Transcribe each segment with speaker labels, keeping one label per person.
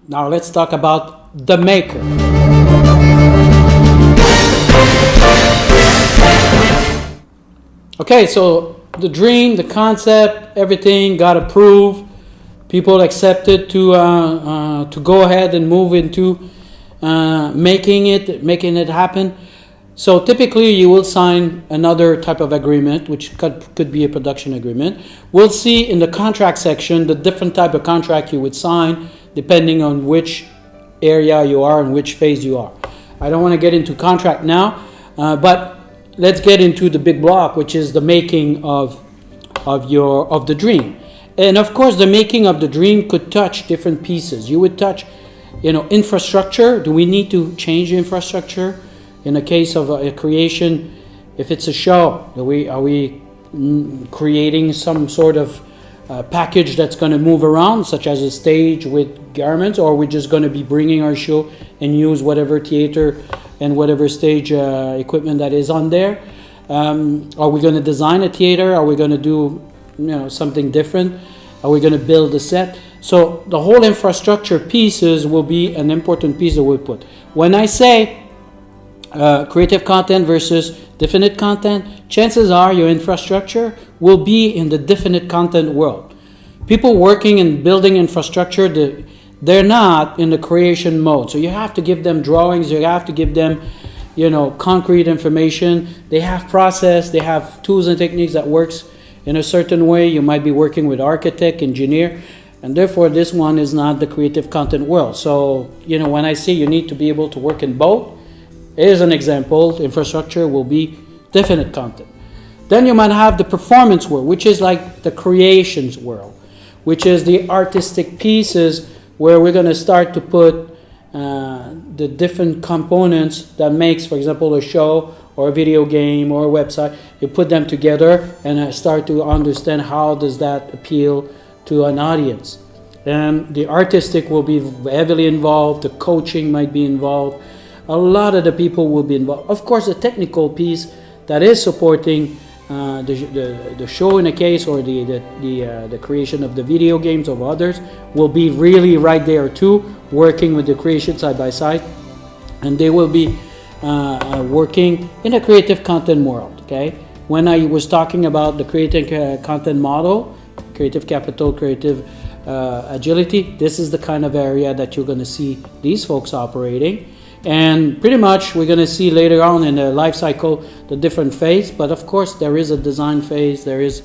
Speaker 1: Now let's talk about the maker. Okay, so the dream, the concept, everything got approved. People accepted to go ahead and move into making it happen. So typically you will sign another type of agreement, which could be a production agreement. We'll see in the contract section the different type of contract you would sign depending on which area you are and which phase you are. I don't want to get into contract now, but let's get into the big block, which is the making of the dream. And of course, the making of the dream could touch different pieces. You would touch, infrastructure. Do we need to change the infrastructure? In the case of a creation, if it's a show, are we creating some sort of package that's going to move around, such as a stage with garments, or are we just going to be bringing our show and use whatever theater and whatever stage equipment that is on there? Are we going to design a theater? Are we going to do something different? Are we going to build a set? So the whole infrastructure pieces will be an important piece that we put. When I say creative content versus definite content, chances are your infrastructure will be in the definite content world. People working and building infrastructure, they're not in the creation mode. So you have to give them drawings, you have to give them concrete information. They have process, they have tools and techniques that works in a certain way. You might be working with architect, engineer, and therefore this one is not the creative content world. So when I say you need to be able to work in both, here's an example. Infrastructure will be definite content. Then you might have the performance world, which is like the creations world, which is the artistic pieces where we're going to start to put the different components that makes, for example, a show or a video game or a website. You put them together and start to understand how does that appeal to an audience. And the artistic will be heavily involved. The coaching might be involved. A lot of the people will be involved. Of course, the technical piece that is supporting the show in a case, or the creation of the video games of others, will be really right there too, working with the creation side by side, and they will be working in a creative content world. Okay, when I was talking about the creative content model, creative capital, creative agility, this is the kind of area that you're going to see these folks operating. And pretty much we're going to see later on in the life cycle the different phase. But of course there is a design phase, there is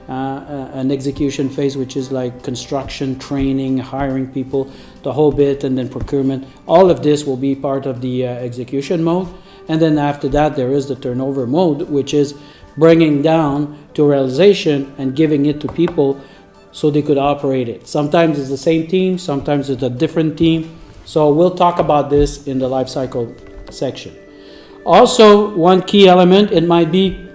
Speaker 1: an execution phase, which is like construction, training, hiring people, the whole bit, and then procurement. All of this will be part of the execution mode. And then after that there is the turnover mode, which is bringing down to realization and giving it to people so they could operate it. Sometimes it's the same team, sometimes it's a different team. So we'll talk about this in the life cycle section. Also, one key element, it might be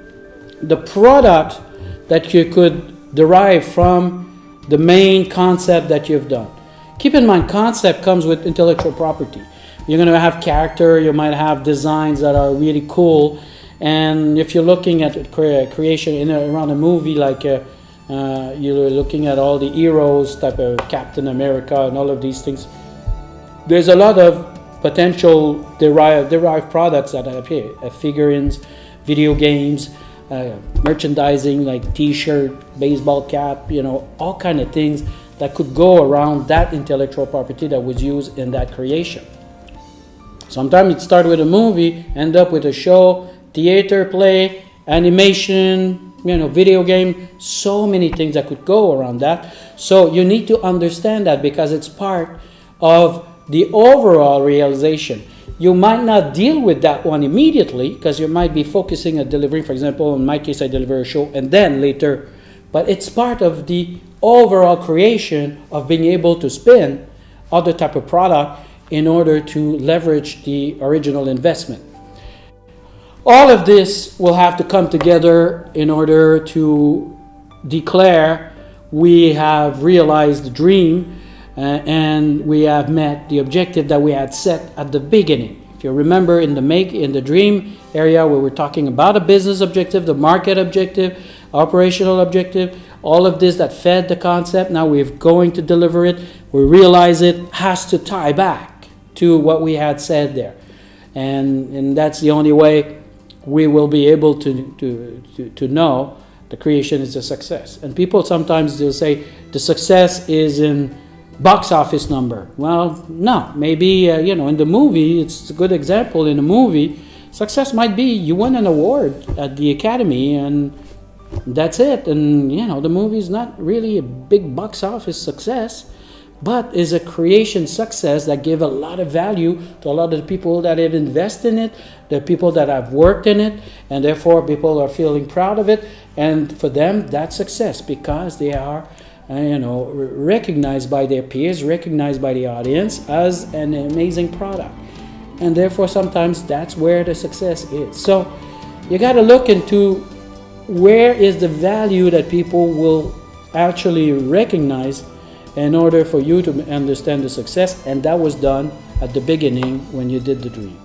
Speaker 1: the product that you could derive from the main concept that you've done. Keep in mind, concept comes with intellectual property. You're going to have character, you might have designs that are really cool. And if you're looking at creation around a movie, like you're looking at all the heroes, type of Captain America and all of these things, there's a lot of potential derived products that appear. Figurines, video games, merchandising like t-shirt, baseball cap, all kind of things that could go around that intellectual property that was used in that creation. Sometimes it starts with a movie, end up with a show, theater, play, animation, video game, so many things that could go around that. So you need to understand that because it's part of the overall realization. You might not deal with that one immediately because you might be focusing on delivering. For example, in my case, I deliver a show and then later, but it's part of the overall creation of being able to spin other type of product in order to leverage the original investment. All of this will have to come together in order to declare we have realized the dream and we have met the objective that we had set at the beginning. If you remember in the dream area where we're talking about a business objective, the market objective, operational objective, all of this that fed the concept, now we're going to deliver it. we realize it has to tie back to what we had said there. And that's the only way we will be able to know the creation is a success. And people sometimes they'll say the success is in box office number. Well, no, maybe in the movie, it's a good example. In a movie, success might be you win an award at the Academy and that's it. And the movie is not really a big box office success, but is a creation success that give a lot of value to a lot of the people that have invested in it, the people that have worked in it, and therefore people are feeling proud of it. And for them, that's success because they are, recognized by their peers, recognized by the audience as an amazing product. And therefore, sometimes that's where the success is. So you got to look into where is the value that people will actually recognize in order for you to understand the success, and that was done at the beginning when you did the dream.